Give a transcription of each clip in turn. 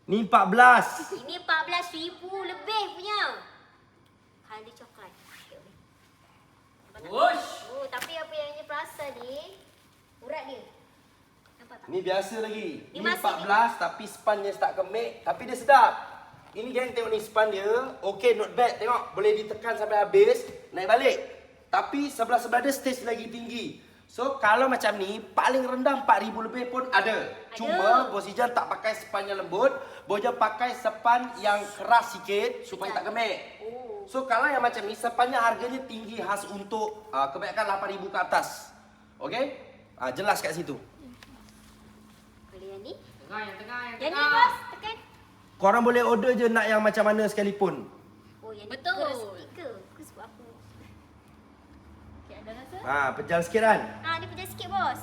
Ni 14. Ini 14,000 lebih punya. Color coklat. Wush. Oh, tapi apa yang dia perasa ni? Urat dia. Nampak tak? Ni biasa lagi. Ni Ni masih 14 tapi sponge start kemik tapi dia sedap. Ini geng tengok ni sponge dia. Okay, not bad. Tengok boleh ditekan sampai habis, naik balik. Tapi sebelah-sebelah dia stage lagi tinggi. So kalau macam ni paling rendah 4,000 lebih pun ada. Cuma Bos Ijan tak pakai sponge yang lembut, Bos Ijan pakai sponge yang keras sikit supaya tak kemik. Oh. So kalau yang macam ni sponge harganya tinggi khas untuk kebanyakan 8,000 ke atas. Okay? Jelas kat situ. Kalau yang ni? Yang tengah. Yang ni bos, tekan. Korang boleh order je nak yang macam mana sekalipun. Oh, yang Betul. ni keras stiker. Aku sebab apa? Okey, ada rasa? Pejal sikit kan? Ni pejam sikit bos.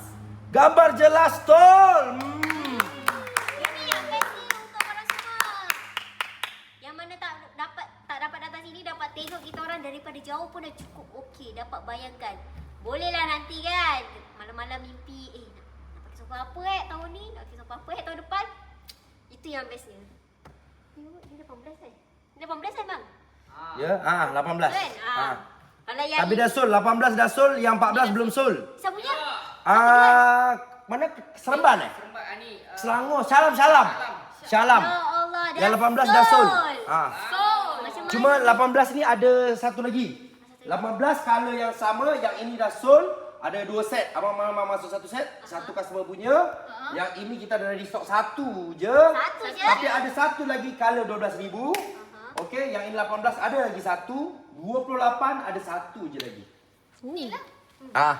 Gambar jelas tol. Ini yang best ni untuk orang semua. Yang mana tak dapat datang sini, dapat tengok kita orang daripada jauh pun dah cukup okey. Dapat bayangkan. Bolehlah nanti kan, malam-malam mimpi, nak pakai sofa apa tahun ni? Nak pakai sofa apa tahun depan? Itu yang bestnya. Ni 18 kan? Ni 18 kan bang? Ya, 18. Kan? Kalau yang Tapi dah sol, 18 dah sol, yang 14 belum sol. Siapa punya? Mana Seremban Seremban ni. Selangor, Syalam. Syalam. Ya Allah, dah Yang 18 dah sol. Macam Cuma 18 ni ada satu lagi. 18 color yang sama, yang ini dah sol, ada 2 set. Abang Mama masuk satu set, satu customer punya. Yang ini kita ada ready stock satu je. Satu je? Tapi ada satu lagi color 12,000. Okey, yang ini 18 ada lagi satu. 28 ada satu je lagi. Ni lah.